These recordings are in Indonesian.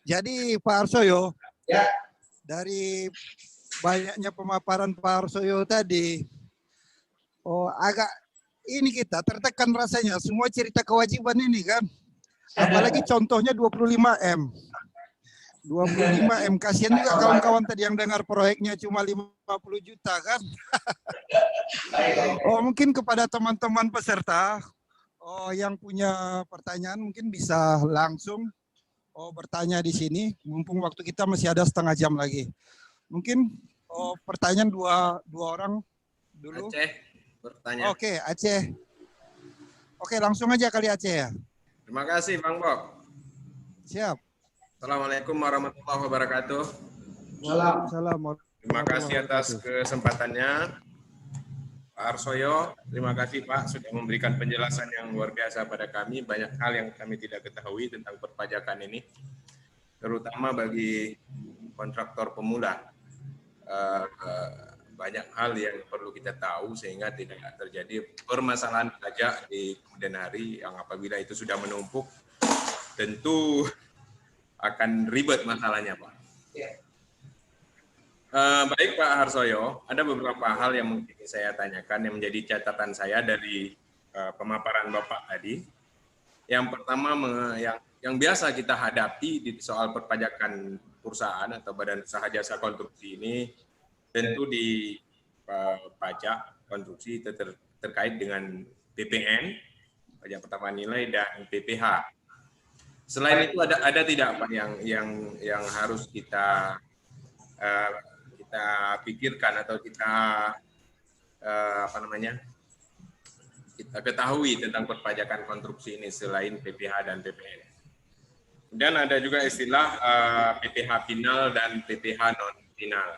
Jadi Pak Arsoyo, Ya. dari banyaknya pemaparan Pak Arsoyo tadi, agak ini kita tertekan rasanya semua cerita kewajiban ini kan. Apalagi contohnya 25M. 25M, kasihan juga kawan-kawan tadi yang dengar proyeknya cuma 50 juta kan. Mungkin kepada teman-teman peserta yang punya pertanyaan mungkin bisa langsung bertanya di sini, mumpung waktu kita masih ada setengah jam lagi. Mungkin pertanyaan dua orang dulu. Aceh bertanya. Oke, Aceh. Oke, langsung aja kali Aceh ya. Terima kasih Bang Bob. Siap. Assalamualaikum warahmatullahi wabarakatuh. Waalaikumsalam. Terima kasih atas kesempatannya Pak Arsoyo. Terima kasih Pak sudah memberikan penjelasan yang luar biasa pada kami. Banyak hal yang kami tidak ketahui tentang perpajakan ini, terutama bagi kontraktor pemula. Banyak hal yang perlu kita tahu sehingga tidak terjadi permasalahan pajak di kemudian hari, yang apabila itu sudah menumpuk tentu akan ribet masalahnya Pak. Baik Pak Harsoyo, ada beberapa hal yang mungkin saya tanyakan yang menjadi catatan saya dari pemaparan Bapak tadi. Yang pertama yang biasa kita hadapi di soal perpajakan perusahaan atau badan usaha jasa konstruksi ini tentu di pajak konstruksi terkait dengan PPN, pajak pertambahan nilai, dan PPH. Selain itu ada tidak Pak yang harus kita pikirkan atau kita kita ketahui tentang perpajakan konstruksi ini selain PPH dan PPN? Dan ada juga istilah PPH final dan PPH non final.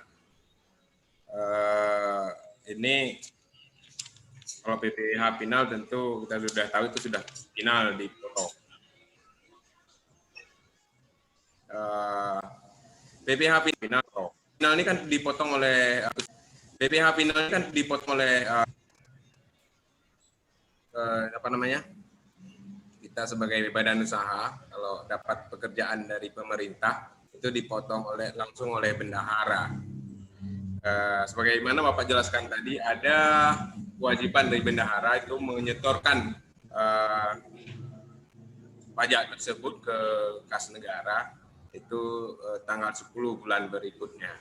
Ini kalau PPH final tentu kita sudah tahu itu sudah final dipotong. PPH final ini kan dipotong oleh PPH final ini kan dipotong oleh kita sebagai badan usaha. Kalau dapat pekerjaan dari pemerintah itu dipotong langsung oleh bendahara. Sebagaimana Bapak jelaskan tadi, ada kewajiban dari bendahara itu menyetorkan pajak tersebut ke kas negara itu tanggal 10 bulan berikutnya.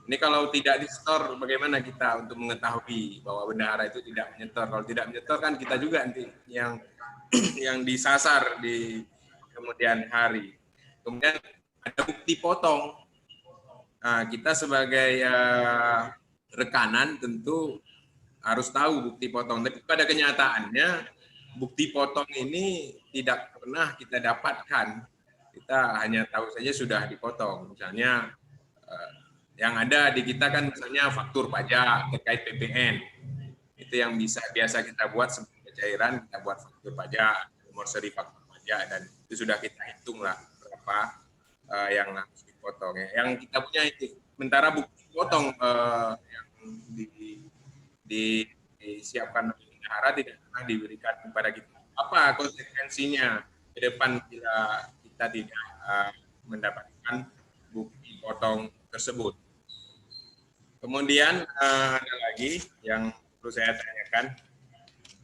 Ini kalau tidak disetor, bagaimana kita untuk mengetahui bahwa bendahara itu tidak menyetor? Kalau tidak menyetor kan kita juga nanti yang disasar di kemudian hari. Kemudian ada bukti potong. Nah, kita sebagai rekanan tentu harus tahu bukti potong. Tapi pada kenyataannya bukti potong ini tidak pernah kita dapatkan. Kita hanya tahu saja sudah dipotong. Misalnya yang ada di kita kan misalnya faktur pajak terkait PPN. Itu yang biasa kita buat sebagai cairan, kita buat faktur pajak, nomor seri faktur pajak, dan itu sudah kita hitung lah berapa yang harus dipotong. Yang kita punya itu sementara bukti potong yang disiapkan oleh negara tidak pernah diberikan kepada kita. Apa konsekuensinya ke depan bila kita tidak mendapatkan bukti potong tersebut? Kemudian ada lagi yang perlu saya tanyakan.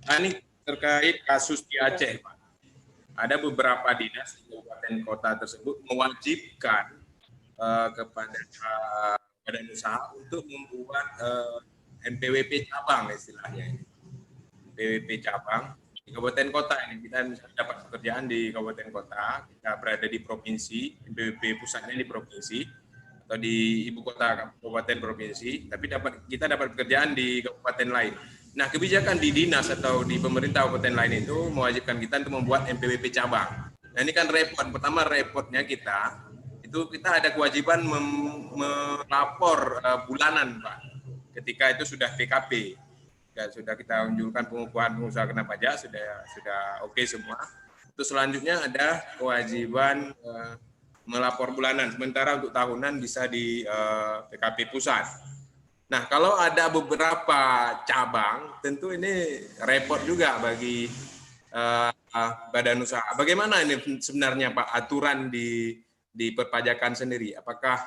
Ini terkait kasus di Aceh, Pak. Ada beberapa dinas di kabupaten kota tersebut mewajibkan kepada badan usaha untuk membuat NPWP cabang istilahnya. NPWP cabang di kabupaten kota ini, kita dapat pekerjaan di kabupaten kota, kita berada di provinsi, NPWP pusatnya di provinsi atau di ibu kota kabupaten provinsi, tapi kita dapat pekerjaan di kabupaten lain. Nah, kebijakan di dinas atau di pemerintah kabupaten lain itu mewajibkan kita untuk membuat NPWP cabang. Nah, ini kan repot. Pertama repotnya kita ada kewajiban melapor bulanan, Pak. Ketika itu sudah PKP. Sudah kita unjukkan pengukuhan pengusaha kena pajak, sudah oke semua. Terus selanjutnya ada kewajiban melapor bulanan, sementara untuk tahunan bisa di PKP pusat. Nah, kalau ada beberapa cabang, tentu ini repot juga bagi badan usaha. Bagaimana ini sebenarnya Pak aturan di perpajakan sendiri? Apakah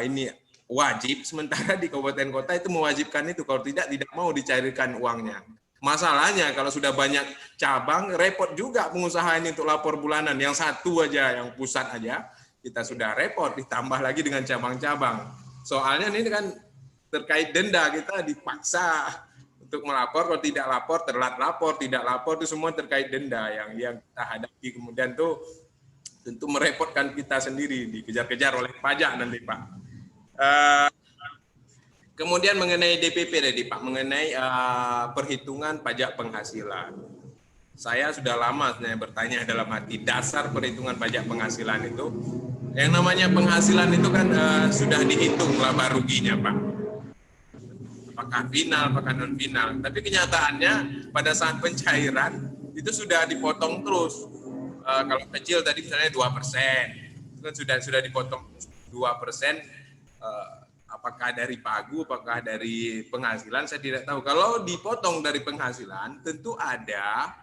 ini wajib, sementara di kabupaten kota itu mewajibkan itu, kalau tidak mau dicairkan uangnya. Masalahnya kalau sudah banyak cabang, repot juga pengusaha ini untuk lapor bulanan. Yang satu aja, yang pusat aja, kita sudah repot, ditambah lagi dengan cabang-cabang. Soalnya ini kan terkait denda, kita dipaksa untuk melapor, kalau tidak lapor, telat lapor, tidak lapor, itu semua terkait denda yang kita hadapi. Kemudian tuh tentu merepotkan kita sendiri, dikejar-kejar oleh pajak nanti Pak. Kemudian mengenai DPP tadi Pak, mengenai perhitungan pajak penghasilan. Saya sudah lama sebenarnya bertanya dalam hati, dasar perhitungan pajak penghasilan itu, yang namanya penghasilan itu kan sudah dihitung laba ruginya Pak. Apakah final, apakah non final. Tapi kenyataannya pada saat pencairan itu sudah dipotong terus. Kalau kecil tadi misalnya 2%, itu kan sudah dipotong 2%. Apakah dari pagu, apakah dari penghasilan, saya tidak tahu. Kalau dipotong dari penghasilan, tentu ada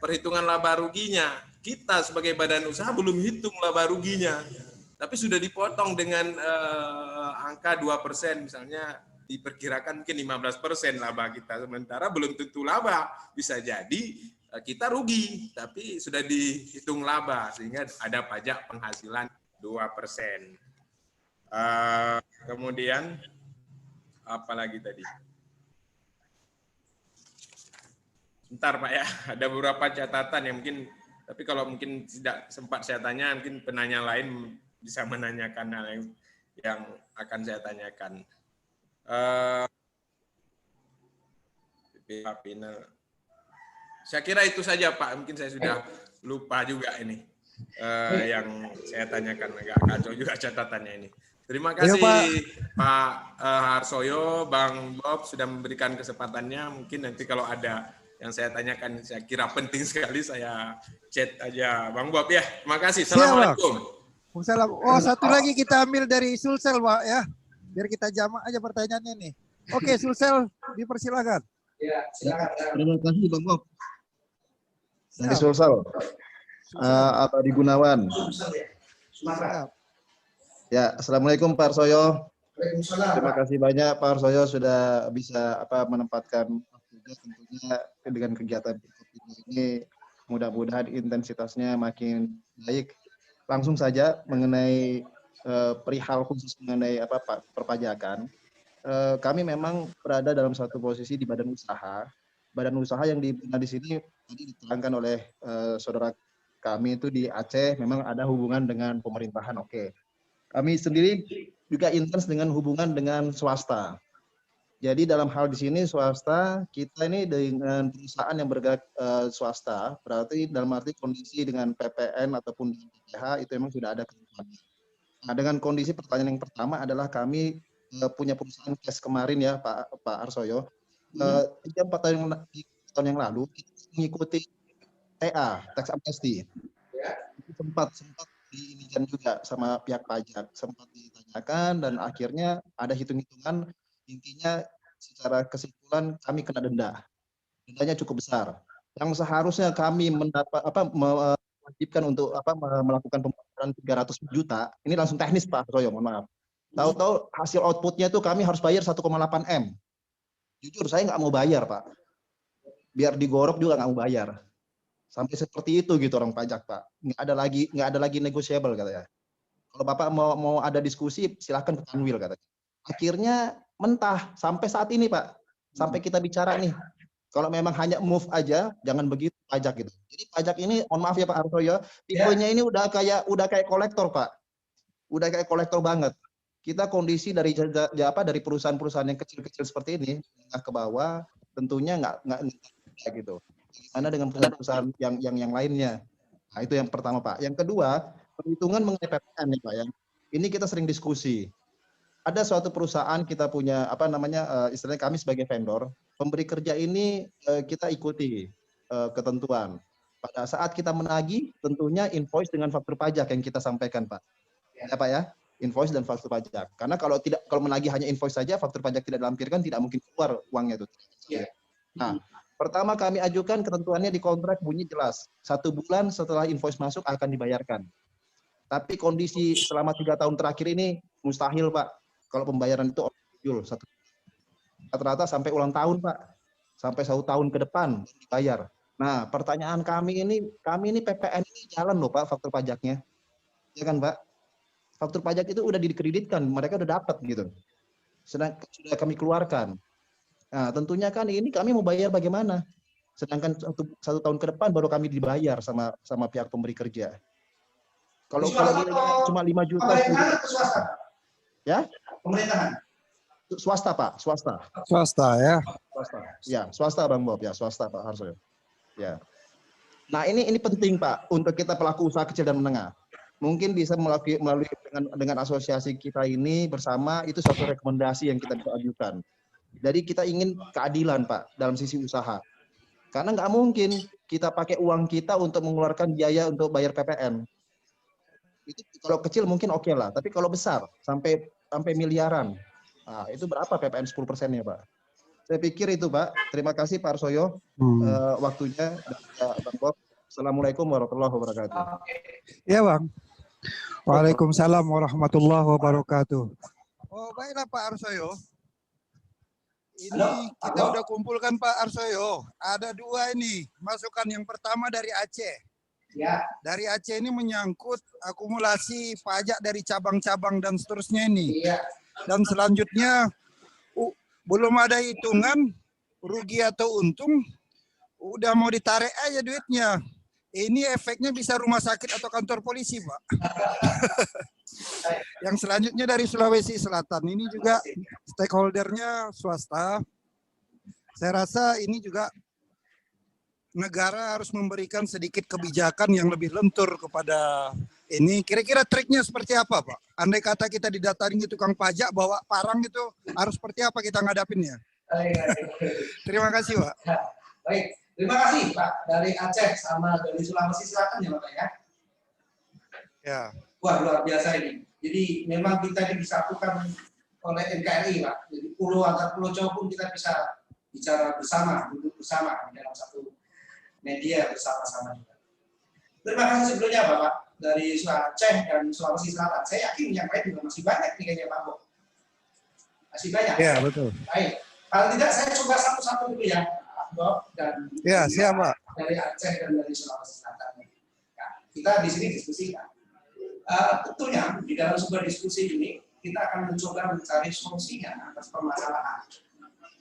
perhitungan laba ruginya. Kita sebagai badan usaha belum hitung laba ruginya, tapi sudah dipotong dengan angka 2%, misalnya diperkirakan mungkin 15% laba kita, sementara belum tentu laba, bisa jadi kita rugi, tapi sudah dihitung laba, sehingga ada pajak penghasilan 2%. Kemudian apa lagi tadi? Sebentar Pak ya, ada beberapa catatan yang mungkin, tapi kalau mungkin tidak sempat saya tanya, mungkin penanya lain bisa menanyakan hal yang akan saya tanyakan. Saya kira itu saja Pak, mungkin saya sudah lupa juga ini yang saya tanyakan, agak kacau juga catatannya ini. Terima kasih Pak Harsoyo, Bang Bob sudah memberikan kesempatannya. Mungkin nanti kalau ada yang saya tanyakan, saya kira penting sekali, saya chat aja Bang Bob ya. Terima kasih. Assalamualaikum. Oh, satu lagi kita ambil dari Sulsel Pak ya, biar kita jamak aja pertanyaannya nih. Oke, Sulsel, dipersilakan. Ya, silakan. Terima kasih Bang Bob. Dari Siap. Sulsel. Abadi Gunawan. Siap. Ya, Assalamualaikum Pak Arsoyo. Terima kasih banyak Pak Arsoyo sudah bisa menempatkan waktunya, tentunya dengan kegiatan ini mudah-mudahan intensitasnya makin baik. Langsung saja mengenai perihal khusus mengenai perpajakan. Kami memang berada dalam satu posisi di badan usaha. Badan usaha yang di sini tadi diterangkan oleh saudara kami itu di Aceh memang ada hubungan dengan pemerintahan. Oke. Kami sendiri juga intens dengan hubungan dengan swasta. Jadi dalam hal di sini swasta, kita ini dengan perusahaan yang bergerak swasta, berarti dalam arti kondisi dengan PPN ataupun PPH itu memang sudah ada ketentuan. Nah, dengan kondisi pertanyaan yang pertama adalah kami punya perusahaan cash kemarin ya Pak Arsoyo. 3-4 tahun yang lalu kita mengikuti TA, tax amnesty. Sempat diinikan juga sama pihak pajak, sempat ditanyakan dan akhirnya ada hitung-hitungan, intinya secara kesimpulan kami kena denda. Dendanya cukup besar. Yang seharusnya kami mewajibkan untuk melakukan pembayaran 300 juta, ini langsung teknis Pak Arsoyo, mohon maaf. Tahu-tahu hasil outputnya itu kami harus bayar 1,8 M. Jujur saya nggak mau bayar Pak. Biar digorok juga nggak mau bayar. Sampai seperti itu gitu orang pajak Pak. Nggak ada lagi negotiable katanya. Kalau Bapak mau ada diskusi silahkan ke Kanwil katanya. Akhirnya mentah sampai saat ini Pak. Sampai kita bicara nih. Kalau memang hanya move aja jangan begitu pajak gitu. Jadi pajak ini mohon maaf ya Pak Arsoyo, tipenya ini udah kayak kolektor Pak. Udah kayak kolektor banget. Kita kondisi dari perusahaan-perusahaan yang kecil-kecil seperti ini ke bawah tentunya nggak gitu. Gimana dengan perusahaan yang lainnya? Nah, itu yang pertama Pak. Yang kedua, perhitungan mengenai PPN nih Pak ya. Ini kita sering diskusi. Ada suatu perusahaan kita punya istilahnya kami sebagai vendor, pemberi kerja ini kita ikuti ketentuan. Pada saat kita menagih, tentunya invoice dengan faktur pajak yang kita sampaikan Pak. Ya Pak ya, invoice dan faktur pajak. Karena kalau menagih hanya invoice saja, faktur pajak tidak dilampirkan, tidak mungkin keluar uangnya itu. Nah, Pertama kami ajukan ketentuannya di kontrak bunyi jelas. 1 bulan setelah invoice masuk akan dibayarkan. Tapi kondisi selama 3 tahun terakhir ini mustahil, Pak. Kalau pembayaran itu rata-rata sampai ulang tahun, Pak. Sampai 1 tahun ke depan dibayar. Nah, pertanyaan kami ini PPN ini jalan loh, Pak, faktur pajaknya. Ya kan, Pak? Faktur pajak itu udah dikreditkan, mereka udah dapat gitu. Sedang sudah kami keluarkan. Nah, tentunya kan ini kami mau bayar bagaimana? Sedangkan 1 tahun ke depan baru kami dibayar sama pihak pemberi kerja. Kalau nilainya cuma 5 juta. Pemerintahan atau swasta? Ya? Pemerintahan. Swasta, Pak, swasta. Swasta ya. Swasta. Ya, swasta Bang Bob, ya, swasta Pak Harsoyo. Ya. Nah, ini penting, Pak, untuk kita pelaku usaha kecil dan menengah. Mungkin bisa melalui dengan asosiasi kita ini bersama, itu satu rekomendasi yang kita bisa ajukan. Jadi kita ingin keadilan, Pak, dalam sisi usaha. Karena nggak mungkin kita pakai uang kita untuk mengeluarkan biaya untuk bayar PPN. Itu kalau kecil mungkin oke lah, tapi kalau besar sampai miliaran, nah, itu berapa PPN 10%-nya, Pak? Saya pikir itu, Pak. Terima kasih Pak Harsoyo waktunya. Bang Bob. Assalamualaikum warahmatullahi wabarakatuh. Ya Bang. Waalaikumsalam warahmatullahi wabarakatuh. Oh baiklah Pak Arsoyo. Ini kita udah kumpulkan Pak Arsoyo. Ada 2 ini. Masukan yang pertama dari Aceh. Ya. Dari Aceh ini menyangkut akumulasi pajak dari cabang-cabang dan seterusnya ini. Iya. Dan selanjutnya belum ada hitungan rugi atau untung, udah mau ditarik aja duitnya. Ini efeknya bisa rumah sakit atau kantor polisi, Pak. Yang selanjutnya dari Sulawesi Selatan, ini juga stakeholdernya swasta. Saya rasa ini juga negara harus memberikan sedikit kebijakan yang lebih lentur kepada ini. Kira-kira triknya seperti apa, Pak? Andai kata kita didatangi tukang pajak bawa parang itu, harus seperti apa kita ngadapinnya? Terima kasih, Pak. Baik, terima kasih Pak dari Aceh sama dari Sulawesi Selatan ya Pak ya. Ya. Wah luar biasa ini. Jadi memang kita ini disatukan oleh NKRI Pak. Jadi pulau antar pulau Jawa pun kita bisa bicara bersama, duduk bersama di dalam satu media bersama-sama juga. Terima kasih sebelumnya Bapak dari Aceh dan Sulawesi Selatan. Saya yakin yang lain juga masih banyak nih kayaknya Pak Bob. Masih banyak. Ya betul. Baik. Kalau tidak saya coba satu-satu dulu ya. Bob dan ya siap Pak. Dari Aceh dan dari Sulawesi Selatan. Ya, kita di sini diskusikan. Tentunya di dalam sebuah diskusi ini kita akan mencoba mencari solusinya atas permasalahan.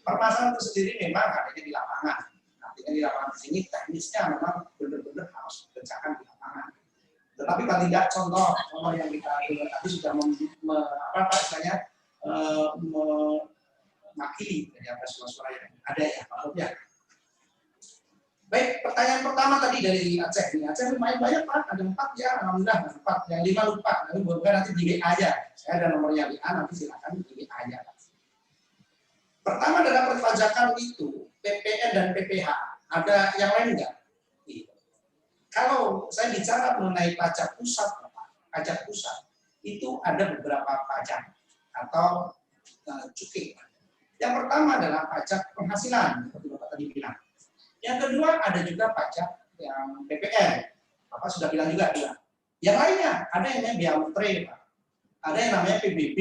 Permasalahan itu sendiri memang adanya di lapangan. Artinya di lapangan di sini teknisnya memang benar-benar harus dikerjakan di lapangan. Tetapi paling tidak contoh yang kita tadi sudah mewakili dari apa suara yang ada ya Pak Bob ya. Baik, pertanyaan pertama tadi dari Aceh. Aceh lumayan banyak Pak, ada 4 ya, alhamdulillah 4. Yang 5 lupa, tapi bukan nanti di WA aja. Saya ada nomornya WA, nanti silakan di WA aja. Pertama dalam perpajakan itu, PPN dan PPH, ada yang lain enggak? Kalau saya bicara mengenai pajak pusat, pajak pusat, itu ada beberapa pajak atau cukai. Yang pertama adalah pajak penghasilan, seperti Bapak tadi bilang. Yang kedua ada juga pajak yang PPN, Bapak sudah bilang juga. Yang lainnya ada yang namanya biaya metre, Pak. Ada yang namanya PBB,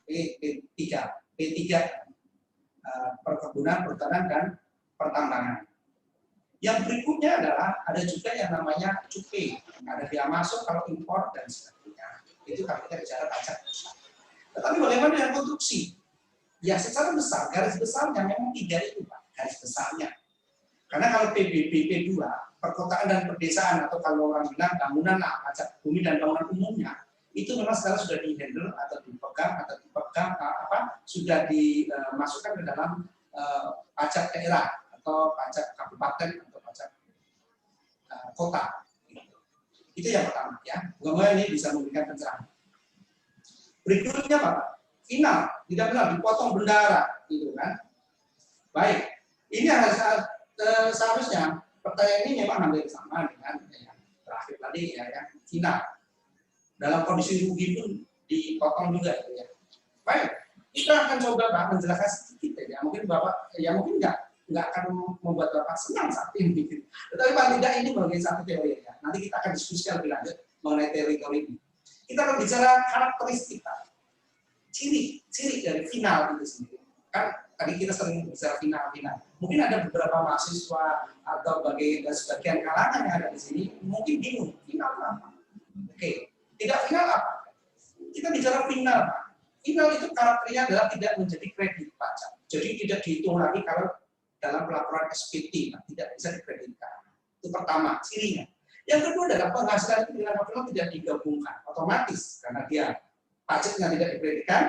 P3, perkebunan, pertanian dan pertambangan. Yang berikutnya adalah ada juga yang namanya cukai, ada biaya masuk kalau impor dan sebagainya. Itu kalau kita bicara pajak pusat. Tetapi bagaimana dengan konstruksi? Ya secara besar, garis besarnya memang 3 itu Pak, garis besarnya. Karena kalau PBB P2, perkotaan dan perdesaan, atau kalau orang bilang bangunan lah, pajak bumi dan bangunan umumnya, itu memang sekarang sudah di-handle atau dipegang sudah dimasukkan ke dalam pajak daerah atau pajak kabupaten atau pajak kota. Itu yang pertama ya. Semoga ini bisa memberikan pencerahan. Berikutnya Pak, final, tidak benar dipotong bendara, gitu kan? Baik, ini seharusnya pertanyaan ini memang hampir sama dengan yang terakhir tadi ya, yang final. Dalam kondisi rugi pun dipotong juga ya. Baik, kita akan coba Pak menjelaskan sedikit ya. Mungkin Bapak ya mungkin enggak nggak akan membuat Bapak senang saat ini. Tetapi paling tidak ini bagian satu teori ya. Nanti kita akan diskusikan lebih lanjut mengenai teori-teori ini. Kita akan bicara karakteristik, ciri dari final itu sendiri. Kan tadi kita sering bicara final. Mungkin ada beberapa mahasiswa atau sebagian kalangan yang ada di sini mungkin bingung final apa. Oke, tidak final apa? Kita bicara final, Pak. Final itu karakternya adalah tidak menjadi kredit pajak. Jadi tidak dihitung lagi kalau dalam pelaporan SPT, tidak bisa dikreditkan. Itu pertama, cirinya. Yang kedua adalah penghasilan itu dengan final tidak digabungkan otomatis karena dia pajaknya tidak dikreditkan,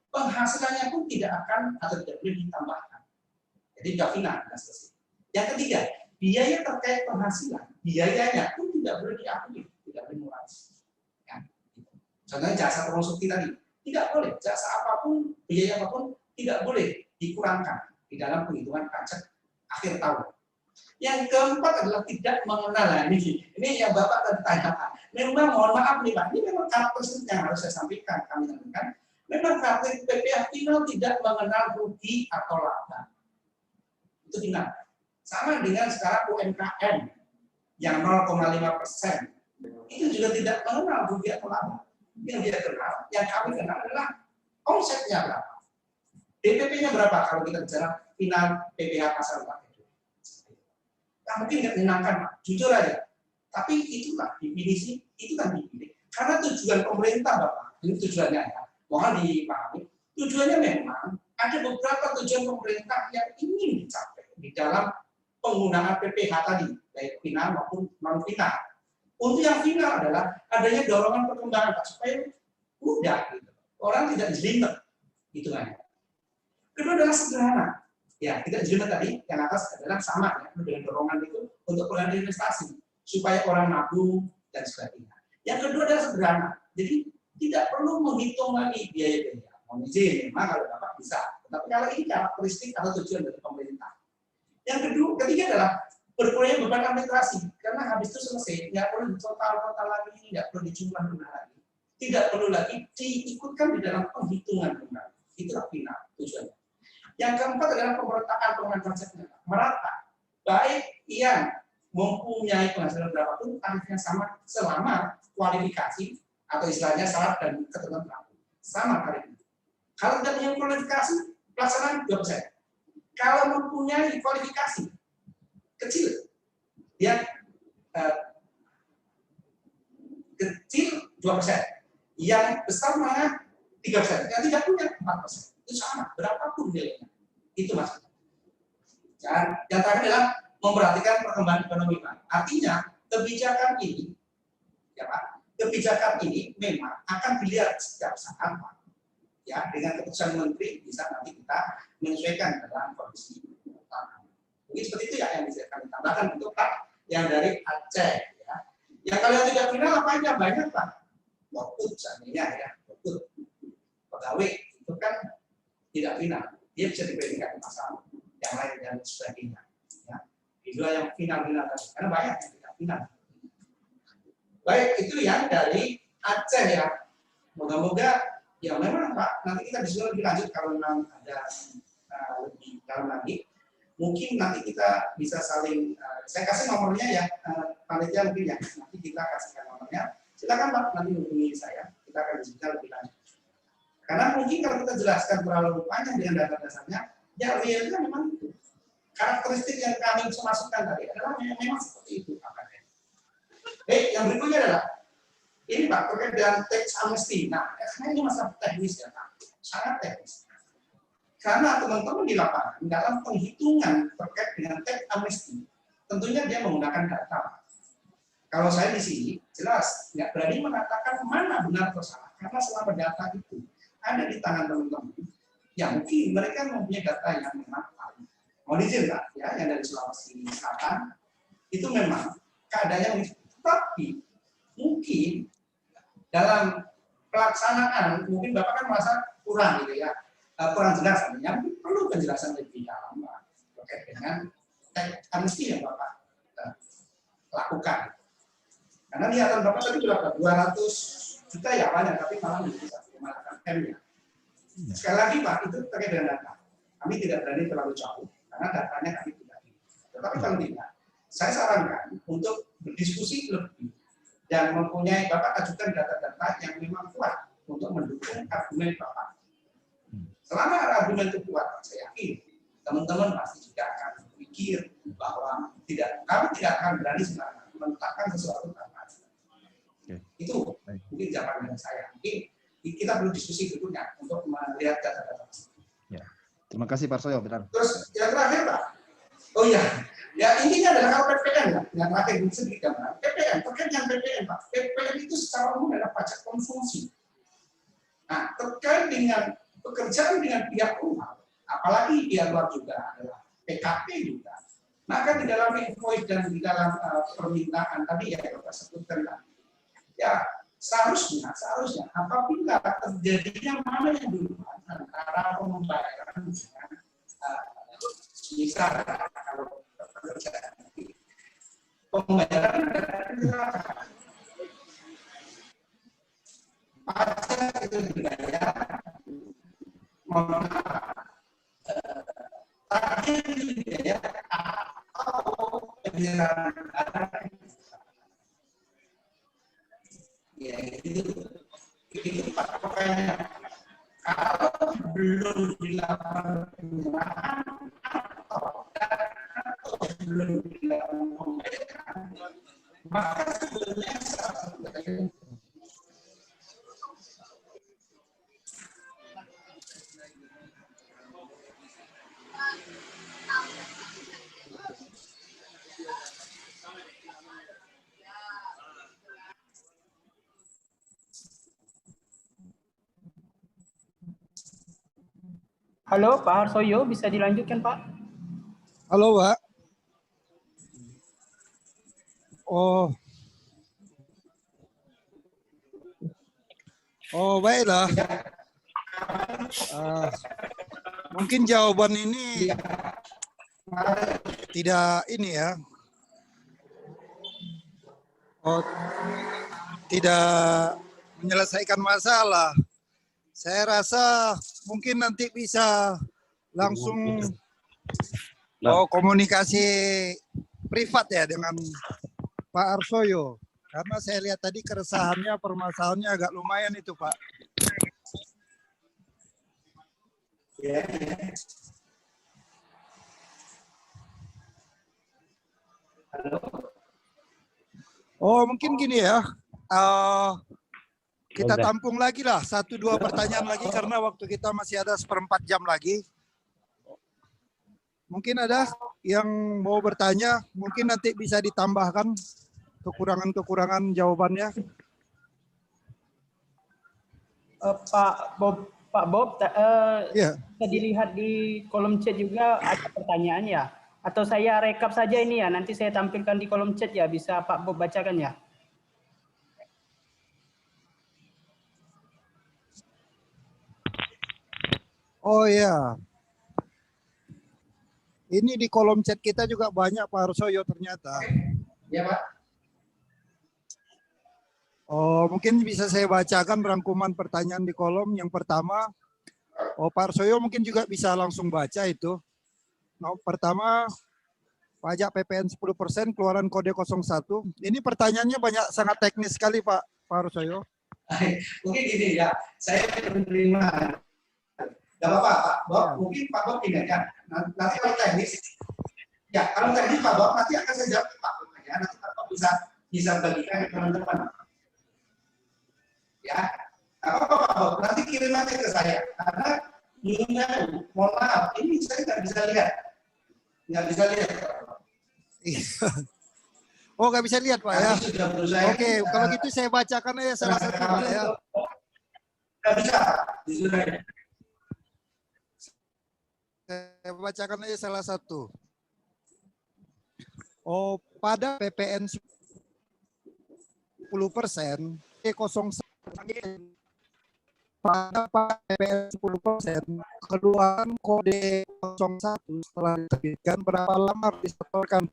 penghasilannya pun tidak akan atau tidak boleh ditambahkan. Jadi tidak final dan selesai. Yang ketiga, biaya terkait penghasilan, biayanya pun tidak boleh diakui, tidak boleh murah. Ya. Contohnya jasa konsulti tadi, tidak boleh jasa apapun, biaya apapun tidak boleh dikurangkan di dalam penghitungan pajak akhir tahun. Yang keempat adalah tidak mengenal. Ini yang Bapak tadi tanyakan. Memang mohon maaf nih Pak, ini memang karakteristik yang harus saya sampaikan kami temukan. Memang karakteristik PPh final tidak mengenal rugi atau laba. Itu final. Sama dengan sekarang UMKM yang 0,5%. Itu juga tidak mengenal rugi atau laba. Yang dia kenal, yang kami kenal adalah omsetnya berapa. DPP-nya berapa kalau kita bicara final PPh pasar 4 itu. Nah, mungkin nggak menyenangkan, Pak. Jujur aja. Tapi itulah definisi, itu kan dipilih. Karena tujuan pemerintah, Bapak, ini tujuannya ya, mohon dipahami, tujuannya memang ada beberapa tujuan pemerintah yang ingin dicapai di dalam penggunaan PPh tadi, baik final maupun non-final. Untuk yang final adalah adanya dorongan perkembangan, Pak, supaya mudah, gitu. Orang tidak jelimet, hitungannya. Kedua adalah sederhana. Ya, tidak jelimet tadi, yang atas adalah sama ya, dengan dorongan itu untuk pengadaan investasi, supaya orang nabung dan sebagainya. Yang kedua adalah sederhana. Jadi tidak perlu menghitung lagi biaya-biaya. Mohon izin, memang kalau Bapak bisa. Tapi kalau ini karakteristik atau tujuan dari pemerintah. Yang ketiga adalah berkurangnya beban administrasi, karena habis itu selesai, nggak perlu total lagi, nggak perlu dijumlah lagi, tidak perlu lagi diikutkan di dalam penghitungan kembali. Itulah final tujuannya. Yang keempat adalah pemerataan pengenaan pajaknya, merata, baik yang mempunyai penghasilan berapapun tarifnya sama selama kualifikasi atau istilahnya syarat dan ketentuan berlaku sama tarifnya. Kalau tidak punya kualifikasi, pelaksanaan 2%. Kalau mempunyai kualifikasi kecil, dia kecil 2%, yang besar mana 3%, yang tidak punya 4%. Itu sama, berapapun nilainya. Itu maksudnya. Dan yang terakhir adalah memperhatikan perkembangan ekonomi, Pak. Artinya kebijakan ini, ya Pak, kebijakan ini memang akan dilihat setiap saat, Pak. Ya, dengan keputusan menteri bisa nanti kita menyesuaikan dalam kondisi utama. Mungkin seperti itu ya yang bisa kami tambahkan untuk Pak yang dari Aceh. Ya. Yang kalau yang tidak final apa aja banyak Pak. Waktu seandainya ya, waktu pegawai itu kan tidak final, dia bisa diberikan pasal yang lain dan sebagainya. Ya. Itulah yang final tadi, karena banyak yang tidak final. Baik, itu yang dari Aceh ya. Moga-moga ya memang Pak, nanti kita bisa lebih lanjut kalau memang ada lebih dalam lagi. Mungkin nanti kita bisa saling, saya kasih nomornya ya, panitia mungkin ya, nanti kita kasihkan nomornya. Silakan Pak, nanti hubungi saya, kita akan diskusi lebih lanjut. Karena mungkin kalau kita jelaskan terlalu panjang dengan data dasarnya, ya realnya memang itu. Karakteristik yang kami bisa masukkan tadi adalah memang seperti itu. Baik, yang berikutnya adalah ini Pak, terkait dengan tax amnesty. Nah, karena ini masalah teknis ya Pak, sangat teknis. Karena teman-teman di lapangan, dalam penghitungan terkait dengan tax amnesty, tentunya dia menggunakan data. Kalau saya di sini, jelas, nggak berani mengatakan mana benar atau salah. Karena selama data itu ada di tangan teman-teman, ya mungkin mereka mempunyai data yang memang paling. Mau izin Pak, ya, yang dari Sulawesi Selatan, itu memang keadaannya, tapi mungkin dalam pelaksanaan mungkin Bapak kan merasa kurang gitu ya, kurang jelas artinya perlu penjelasan lebih dalam terkait dengan tax amnesty yang Bapak lakukan. Karena niatan Bapak tadi berapa? 200 juta ya banyak, tapi malah bisa 1,8 M ya. Sekali lagi Pak, itu terkait dengan data. Kami tidak berani terlalu jauh, karena datanya kami tidak. Tetapi kalau tidak, saya sarankan untuk berdiskusi lebih dan mempunyai Bapak ajukan data-data yang memang kuat untuk mendukung argumen Bapak. Selama argumen itu kuat, saya yakin teman-teman pasti juga akan berpikir bahwa kami tidak akan berani sembarangan meletakkan sesuatu tanpa. Itu mungkin jawaban dari saya. Mungkin kita perlu diskusi berikutnya untuk melihat data-data. Ya. Terima kasih Pak Arsoyo, benar. Terus yang terakhir Pak, oh iya, ya intinya adalah kalau PPN Pak, yang terakhir sedikit gambaran. PPN, terkait dengan PPN Pak, PPN itu secara umum adalah pajak konsumsi. Nah, terkait dengan pekerjaan dengan pihak rumah, apalagi di luar juga adalah PKP juga. Maka di dalam invoice dan di dalam permintaan tadi ya Bapak sebutkan tadi, ya seharusnya apabila terjadinya mana yang duluan antara pembayaran dengan misal kalau pekerjaan pembayaran pajak itu dibayar tadi dibayar atau penyerahan ya itu pokoknya kalau belum dilakukan penyerahan atau belum dilakukan pembayaran maka sebenarnya Halo Pak Harsoyo, bisa dilanjutkan Pak? Halo Pak. Oh baiklah. Mungkin jawaban ini tidak ini ya. Tidak menyelesaikan masalah. Saya rasa mungkin nanti bisa langsung komunikasi privat ya dengan Pak Arsoyo. Karena saya lihat tadi keresahannya, permasalahannya agak lumayan itu Pak. Oh mungkin gini ya. Kita tampung lagi lah 1-2 pertanyaan lagi karena waktu kita masih ada 1/4 jam lagi. Mungkin ada yang mau bertanya, mungkin nanti bisa ditambahkan kekurangan-kekurangan jawabannya. Pak Bob, Iya. bisa dilihat di kolom chat juga ada pertanyaan ya. Atau saya rekap saja ini ya, nanti saya tampilkan di kolom chat ya, bisa Pak Bob bacakan ya. Oh ya. Ini di kolom chat kita juga banyak Pak Arsoyo ternyata. ya Pak. Oh, mungkin bisa saya bacakan rangkuman pertanyaan di kolom. Yang pertama, Pak Arsoyo mungkin juga bisa langsung baca itu. Nah, pertama, pajak PPN 10% keluaran kode 01. Ini pertanyaannya banyak, sangat teknis sekali Pak Arsoyo. Mungkin gini ya, saya menerima. Gak apa-apa Pak Bob, mungkin Pak Bob ingatkan. Nanti kalau teknis, ya kalau teknis Pak Bob nanti akan saya jawab Pak Bob ya. Nanti Pak Bob bisa bagikan ke teman-teman. Ya, apa-apa Pak Bob, nanti kirim aja ke saya. Karena mohon maaf, ini saya nggak bisa lihat. Nggak bisa lihat. Oh, nggak bisa lihat Pak ya? Oke, kalau gitu saya bacakan aja salah satu Pak ya. Nggak bisa. Saya bacakan aja salah satu. Oh, pada PPN 10% E01 pada PPN 10% keluaran kode 01 setelah diterbitkan berapa lama disetorkan?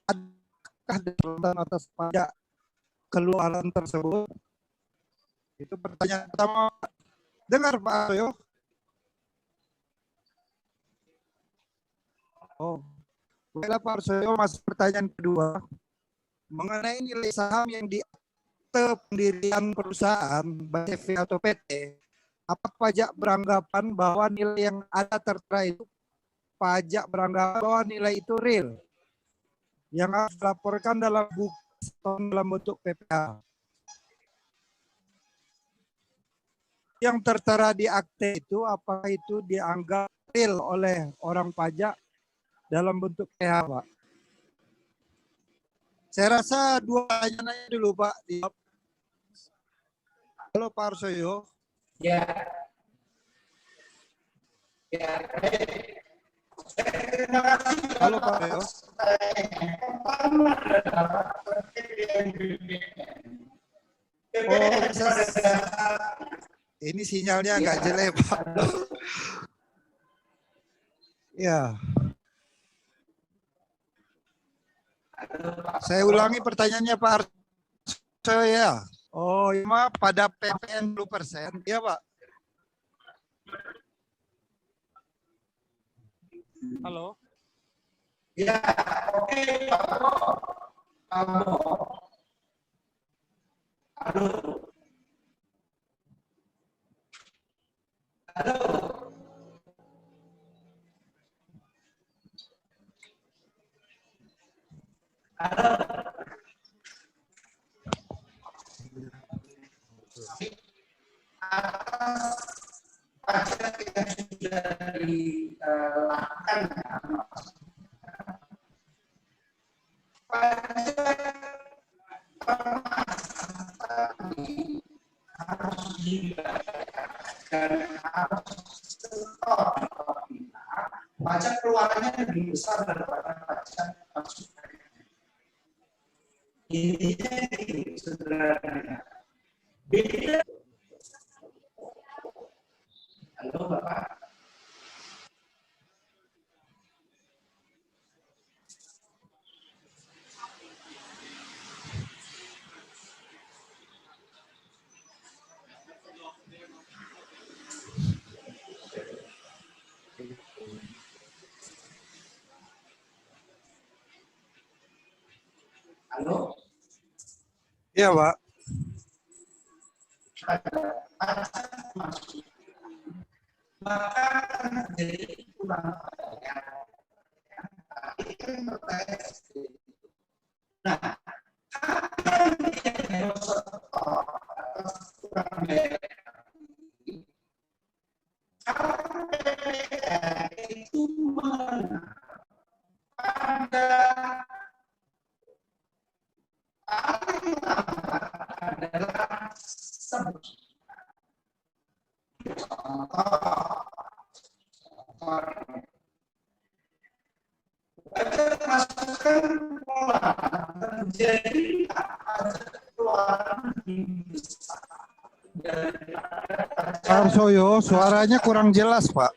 Adakah diterbitkan atas pajak keluaran tersebut? Itu pertanyaan pertama. Dengar Pak Arsoyo. Oh, baiklah Pak Arsoyo, masuk pertanyaan kedua. Mengenai nilai saham yang di akte pendirian perusahaan, baik CV atau PT, apa pajak beranggapan bahwa nilai yang ada tertera itu pajak beranggapan bahwa nilai itu real yang harus dilaporkan dalam buku dalam bentuk PPh. Yang tertera di akte itu apakah itu dianggap real oleh orang pajak dalam bentuk PH, Pak? Saya rasa dua pertanyaan dulu, Pak. Halo Pak Arsoyo. Ya. Ya. Terima kasih. Halo Pak Arsoyo. Oh, ini sinyalnya agak jelek, Pak. Ya. Saya ulangi pertanyaannya Pak Arsoyo ya. Oh, ya, pada PPN 10%, ya Pak. Halo. Ya, oke Pak. Halo. Halo. Halo. Halo. Atas pajak yang sudah dilakukan, pajak harus dibayar dan harus setor di pemerintah. Pajak keluarannya lebih besar daripada pajak masukannya. Intinya itu sederhana. Beda. Halo Bapak. Halo. Iya Pak. Maka jadi kurang bayar. Nah, itu adalah masukan pola terjadi Pak Arsoyo, suaranya kurang jelas Pak.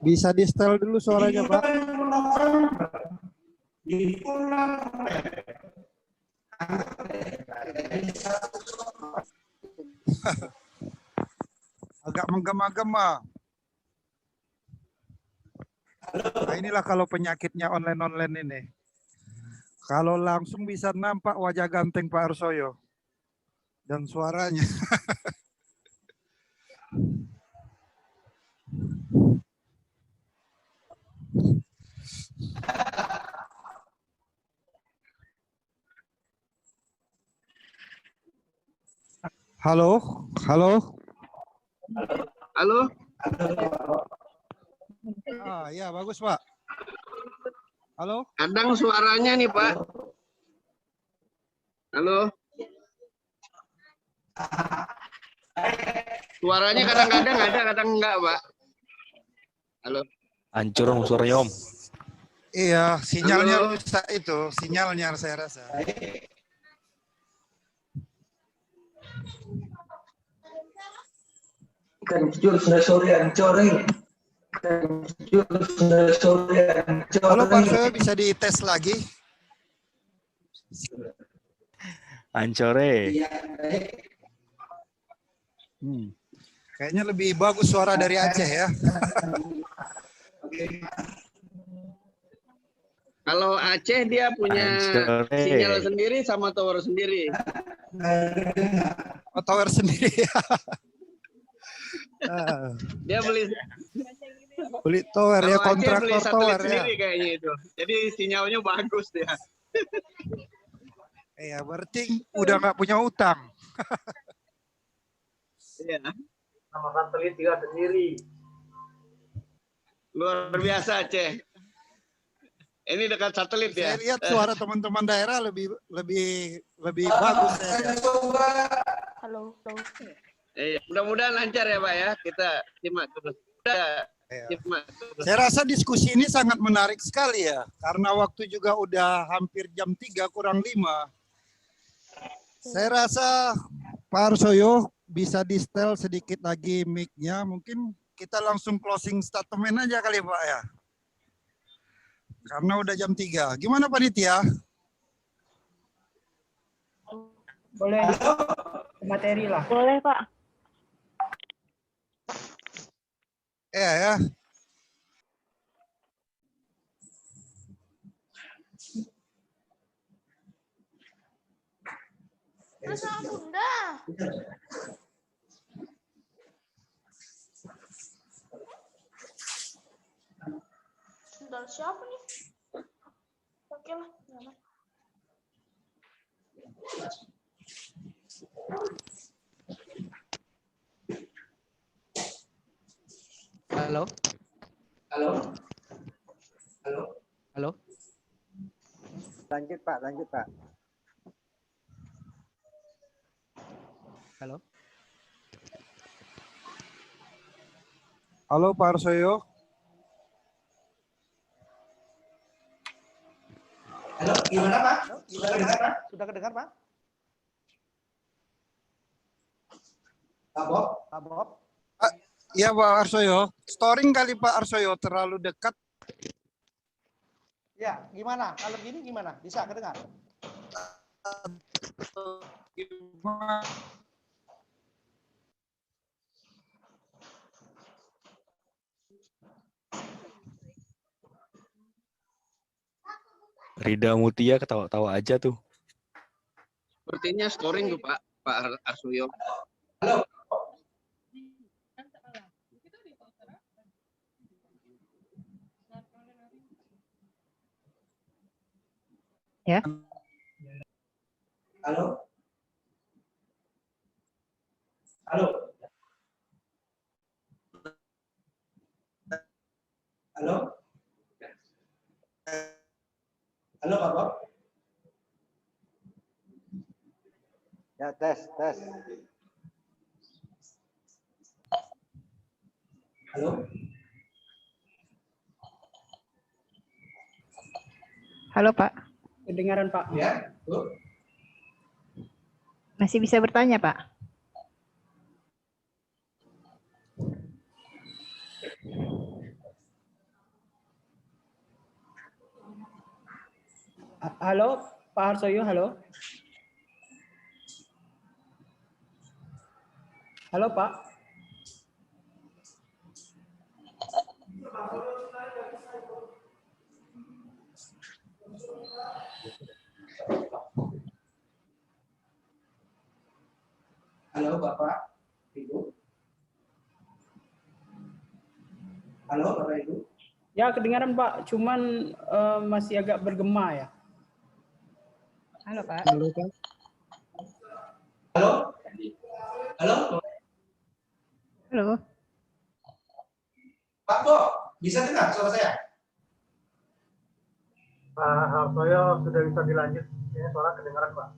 Bisa di setel dulu suaranya Pak. Di bulan Agak menggema-gema. Nah inilah kalau penyakitnya online-online ini. Kalau langsung bisa nampak wajah ganteng Pak Arsoyo. Dan suaranya. Halo, halo. Halo. Ah, ya bagus Pak. Halo. Kadang suaranya nih Pak. Halo. Suaranya kadang-kadang ada, kadang enggak Pak. Halo. Hancur suaranya Om. Iya, sinyalnya Halo. rusak itu, sinyalnya saya rasa. Halo Pak Arsoyo, bisa dites lagi? Hancure. Kayaknya lebih bagus suara dari Aceh ya. Kalau Aceh dia punya sinyal sendiri sama tower sendiri. Oh, tower sendiri. Ah, Dia beli beli tower ya, kalau Aceh beli kontraktor satelit tower ya. sendiri kayaknya itu. Jadi sinyalnya bagus dia. Iya, berarti udah nggak punya utang. Iya. Sama satelit juga sendiri. Luar biasa Aceh. Ini dekat satelit ya. Saya lihat suara teman-teman daerah lebih bagus ya. Halo. Iya, mudah-mudahan lancar ya Pak ya. Kita simak terus. Iya. Simak terus. Saya rasa diskusi ini sangat menarik sekali ya, karena waktu juga udah hampir jam 3 kurang 5. Saya rasa Pak Arsoyo bisa di-setel sedikit lagi mic-nya, mungkin kita langsung closing statement aja kali Pak ya. Karena udah jam 3. Gimana panitia? Boleh materi lah. Boleh, Pak. Ya. Terus Bunda. Sendal siapa nih? Oke lah. Halo. Halo. Halo. Halo. Lanjut Pak. Halo. Halo Pak Arsoyo. Halo, gimana Pak? Sudah dengar Pak? Sudah kedengar Pak? Pak Bob? Pak Bob. Iya Pak Arsoyo. Storing kali Pak Arsoyo terlalu dekat. Ya, gimana? Kalau gini gimana? Bisa kedengar? Rida Mutia ketawa-tawa aja tuh. Sepertinya scoring tuh Pak Arsoyo. Halo. Ya. Halo. Halo. Halo. Halo Pak Bob. Ya, tes. Halo. Halo, Pak. Kedengaran Pak? Ya, Bu. Masih bisa bertanya, Pak? Halo, Pak Arsoyo, halo. Halo, Pak. Halo Bapak, Ibu. Halo Bapak Ibu. Ya, kedengaran Pak, cuman masih agak bergema ya. Halo, Pak. Halo. Halo. Halo. Pak Bob, bisa dengar suara saya? Pak Arsoyo sudah bisa dilanjut. Ini suara kedengaran Pak.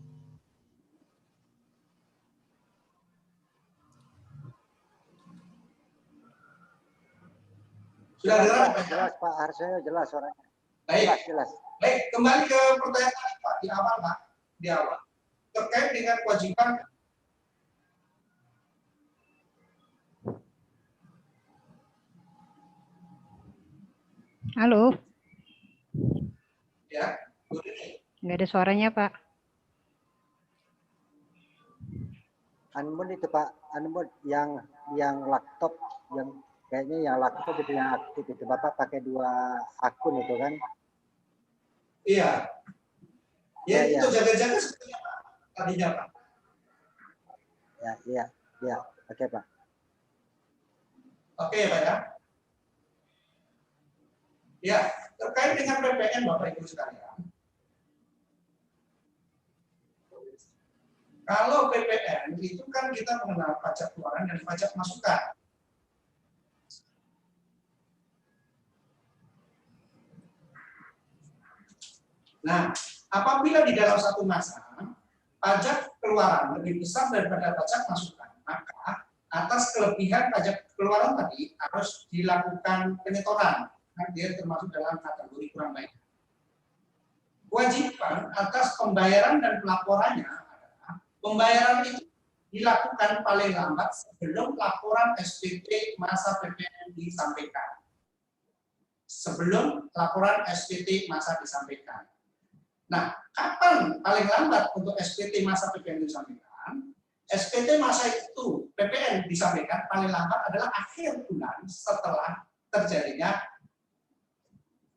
Sudah dengar? Jelas Pak Arsoyo, jelas suaranya. Baik. Jelas. Baik, kembali ke pertanyaan tadi, Pak, di awal Pak, di awal. Terkait dengan kewajiban Halo. ya, Nggak ada suaranya, Pak. Unmute itu Pak, unmute yang laptop, yang kayaknya yang laptop itu yang aktif itu. Bapak pakai 2 akun itu kan? Iya. Ya, Ya, itu jaga-jaga sebetulnya Pak. Tadinya Pak. Ya. Oke, Pak. Oke Pak ya. Ya, terkait dengan PPN Bapak Ibu sekalian. Kalau PPN itu kan kita mengenal pajak keluaran dan pajak masukan. Nah, apabila di dalam satu masa pajak keluaran lebih besar daripada pajak masukan, maka atas kelebihan pajak keluaran tadi harus dilakukan penyetoran. Nah, dia termasuk dalam kategori kurang baik. Kewajiban atas pembayaran dan pelaporannya adalah pembayaran itu dilakukan paling lambat sebelum laporan SPT masa PPN disampaikan. Sebelum laporan SPT masa disampaikan. Nah, kapan paling lambat untuk SPT masa PPN disampaikan? SPT masa itu PPN disampaikan paling lambat adalah akhir bulan setelah terjadinya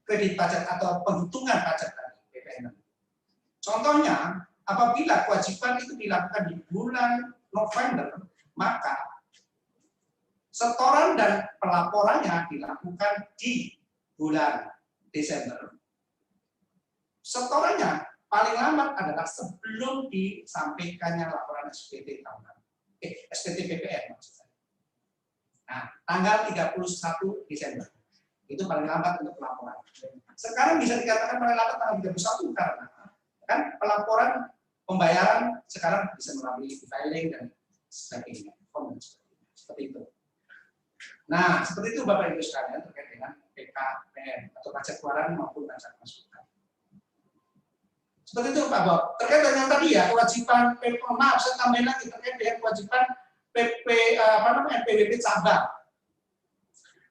kredit pajak atau penghitungan pajak dari PPN. Contohnya, apabila kewajiban itu dilakukan di bulan November, maka setoran dan pelaporannya dilakukan di bulan Desember. Setorannya paling lambat adalah sebelum disampaikannya laporan SPT tahunan. SPT PPN maksud saya. Nah, tanggal 31 Desember. Itu paling lambat untuk pelaporan. Sekarang bisa dikatakan paling lambat tanggal 31 karena kan pelaporan pembayaran sekarang bisa melalui e-filing dan sebagainya. Seperti itu. Nah, seperti itu Bapak Ibu sekalian terkait dengan PKPN atau pajak keluaran maupun pajak masukan. Seperti itu Pak Bob. Terkait dengan tadi ya kewajiban maaf saya tambahin lagi terkait dengan kewajiban NPWP cabang.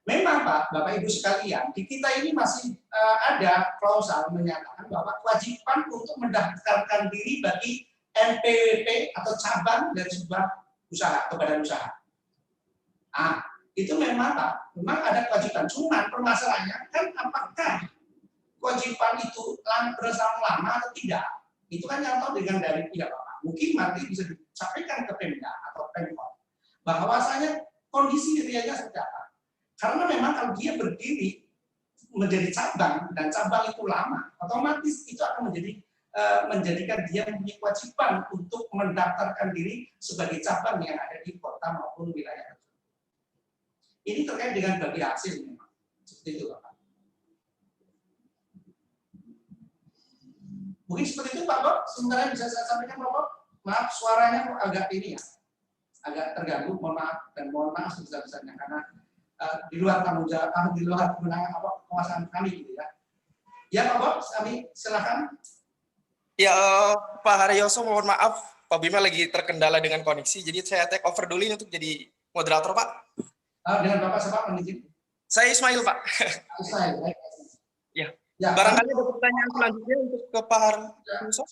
Memang Pak, Bapak Ibu sekalian, di kita ini masih ada klausal menyatakan bahwa kewajiban untuk mendaftarkan diri bagi NPWP atau cabang dari sebuah usaha atau badan usaha. Nah, itu memang Pak, memang ada kewajiban. Cuman permasalahannya kan apakah kewajiban itu bersama lama atau tidak? Itu kan yang tahu dengan dari pihak Bapak. Mungkin nanti bisa disampaikan ke Pemda atau Pemkot bahwasanya kondisi realnya seperti apa. Karena memang kalau dia berdiri menjadi cabang dan cabang itu lama, otomatis itu akan menjadikan dia mempunyai kewajiban untuk mendaftarkan diri sebagai cabang yang ada di kota maupun wilayah. Ini terkait dengan bagi hasil memang. Seperti itu Bapak. Mungkin seperti itu Pak Bob, sementara bisa saya sampaikan Pak Bob. Maaf suaranya agak ini ya, agak terganggu, mohon maaf dan mohon maaf sebesar-besarnya karena di luar tanggung jawab, di luar kewenangan penguasaan kami gitu ya. Ya Pak Bob, kami silakan. Ya Pak Haryoso, mohon maaf Pak Bima lagi terkendala dengan koneksi, jadi saya take over dulu ini untuk jadi moderator Pak. Dengan Bapak siapa izin? Saya Ismail Pak. Ismail, baik. Ya, barangkali ada pertanyaan selanjutnya untuk ke Pak Haryoso.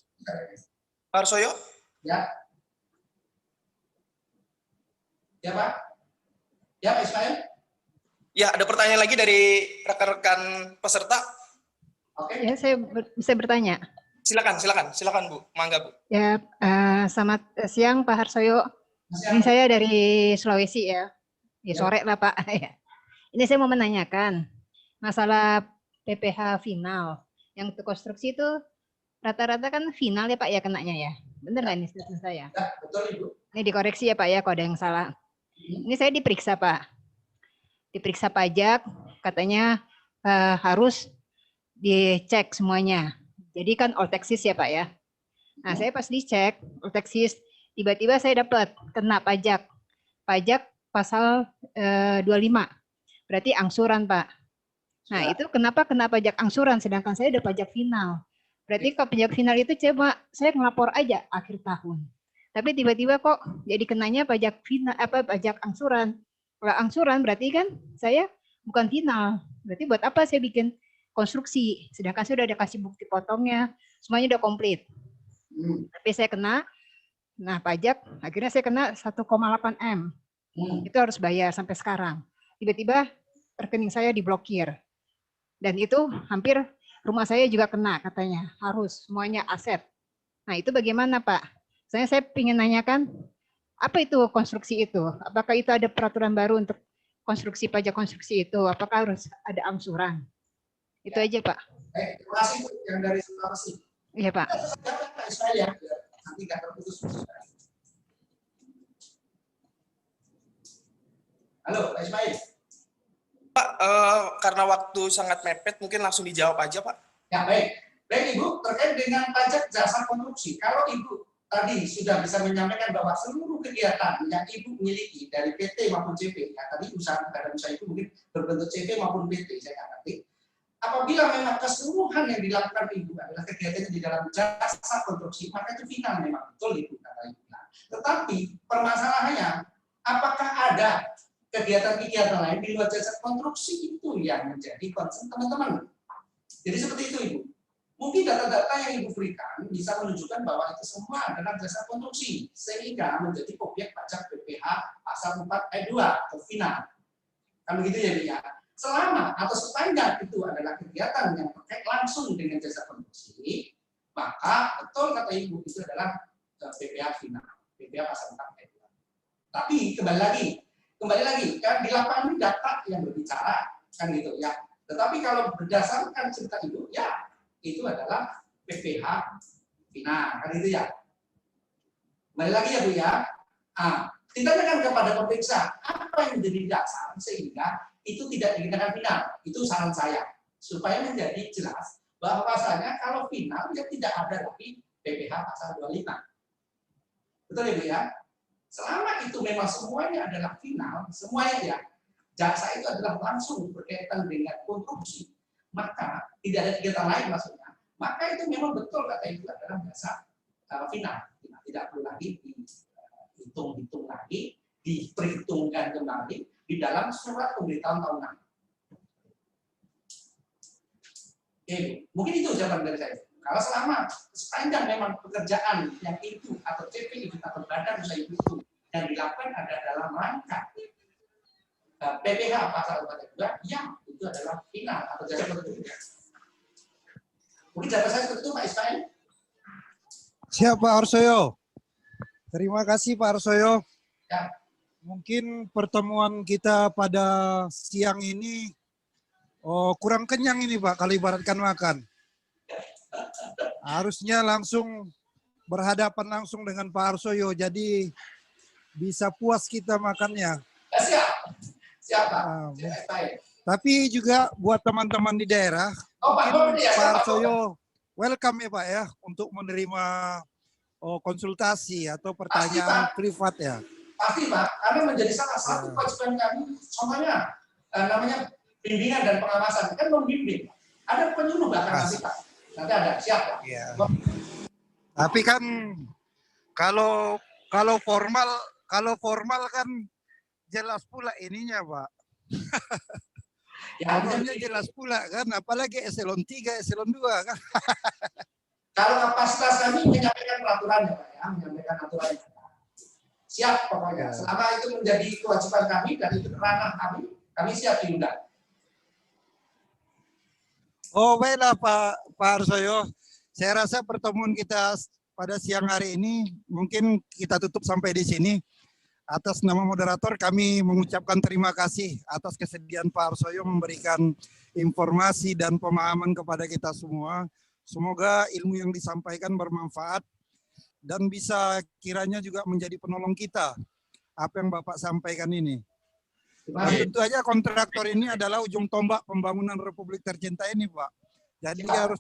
Pak Harsoyo. Ya. Ya Pak. Ya Pak Ismail. Ya, ada pertanyaan lagi dari rekan-rekan peserta. Oke. Ya, saya bisa bertanya. Silakan Bu. Mangga Bu. Ya, selamat siang Pak Harsoyo. Ini saya dari Sulawesi ya. Ya sore lah Pak. Ini saya mau menanyakan masalah PPh final. Yang konstruksi itu rata-rata kan final ya Pak ya kenanya ya. Benar nggak ini statement saya? Ya, betul Ibu. Ini dikoreksi ya Pak ya kalau ada yang salah. Ini saya diperiksa Pak. Diperiksa pajak, katanya harus dicek semuanya. Jadi kan all taxes ya Pak ya. Nah saya pas dicek all taxes, tiba-tiba saya dapat kena pajak. Pajak pasal 25. Berarti angsuran Pak. Nah itu kenapa kena pajak angsuran sedangkan saya ada pajak final. Berarti kalau pajak final itu coba saya ngelapor aja akhir tahun. Tapi tiba-tiba kok jadi kenanya pajak final pajak angsuran. Kalau angsuran berarti kan saya bukan final. Berarti buat apa saya bikin konstruksi sedangkan saya udah ada kasih bukti potongnya, semuanya udah komplit. Tapi saya kena pajak akhirnya saya kena 1,8 M. Itu harus bayar sampai sekarang. Tiba-tiba rekening saya diblokir. Dan itu hampir rumah saya juga kena katanya, harus semuanya aset. Nah itu bagaimana Pak? Saya ingin nanyakan, apa itu konstruksi itu? Apakah itu ada peraturan baru untuk konstruksi pajak konstruksi itu? Apakah harus ada angsuran? Itu aja Pak. Baik, terima kasih Bu, yang dari Sulawesi. Iya Pak. Pak Ismail ya, nanti nggak terputus-putus. Halo Pak Ismail. Pak, karena waktu sangat mepet, mungkin langsung dijawab aja Pak. Ya baik. Baik Ibu, terkait dengan pajak jasa konstruksi, kalau Ibu tadi sudah bisa menyampaikan bahwa seluruh kegiatan yang Ibu miliki dari PT maupun CV, ya tadi usaha itu mungkin berbentuk CV maupun PT, saya nggak ngerti. Apabila memang keseluruhan yang dilakukan Ibu adalah kegiatan di dalam jasa konstruksi, maka itu final memang betul Ibu kata Ibu. Nah, tetapi permasalahannya, apakah ada kegiatan-kegiatan lain di luar jasa konstruksi itu yang menjadi concern teman-teman? Jadi seperti itu Ibu. Mungkin data-data yang Ibu berikan bisa menunjukkan bahwa itu semua adalah jasa konstruksi, sehingga menjadi objek pajak PPh pasal 4 ayat 2 atau final. Kan begitu ya Bu ya? Selama atau sepanjang itu adalah kegiatan yang terkait langsung dengan jasa konstruksi, maka betul kata Ibu itu adalah PPh final, PPh pasal 4 ayat 2. Tapi kembali lagi kan di lapangan data yang berbicara kan gitu ya. Tetapi kalau berdasarkan cerita Ibu ya itu adalah PPh final kan itu ya. Kembali lagi ya Bu ya. Ditanyakan kepada pemeriksa apa yang menjadi dasar sehingga itu tidak dikenakan final. Itu saran saya supaya menjadi jelas bahwasanya kalau final ya tidak ada lagi PPh pasal 25. Betul ya Bu ya? Selama itu memang semuanya adalah final, semuanya ya, jasa itu adalah langsung berkaitan dengan konstruksi, maka tidak ada kegiatan lain maksudnya, maka itu memang betul kata Ibu adalah jasa final. Tidak perlu lagi dihitung-hitung lagi, diperhitungkan kembali di dalam surat pemberitahuan tahunan. Oke, mungkin itu jawaban dari saya. Kalau selama sepanjang memang pekerjaan yang itu atau CV itu atau badan usaha itu yang dilakukan ada dalam rangka PPh pasal 42, ya itu adalah final atau jasa konstruksi. Mungkin jawaban saya seperti itu Pak Ismail. Siap Pak Arsoyo. Terima kasih Pak Arsoyo. Ya. Mungkin pertemuan kita pada siang ini kurang kenyang ini Pak, kalau ibaratkan makan. Harusnya langsung berhadapan langsung dengan Pak Arsoyo, jadi bisa puas kita makannya. Siap Pak. Tapi juga buat teman-teman di daerah, Pak Arsoyo welcome ya Pak ya untuk menerima konsultasi atau pertanyaan privat ya. Pasti Pak, karena menjadi salah satu kewajiban kami, contohnya namanya bimbingan dan pengawasan, kan membimbing. Ada penyuluh bahkan nanti Pak. Nanti ada, siap Pak. Ya. Tapi kan kalau formal kan jelas pula ininya Pak. Ya, formalnya jelas pula kan, apalagi eselon 3, eselon 2 kan. Kalau kapasitas kami menyampaikan peraturannya Pak ya, menyampaikan aturannya. Siap pokoknya. Selama itu menjadi kewajiban kami dan itu ranah kami siap diundang. Oh baiklah Pak Arsoyo, saya rasa pertemuan kita pada siang hari ini mungkin kita tutup sampai di sini. Atas nama moderator kami mengucapkan terima kasih atas kesediaan Pak Arsoyo memberikan informasi dan pemahaman kepada kita semua. Semoga ilmu yang disampaikan bermanfaat dan bisa kiranya juga menjadi penolong kita apa yang Bapak sampaikan ini. Dan tentu aja kontraktor ini adalah ujung tombak pembangunan Republik tercinta ini, Pak. Jadi harus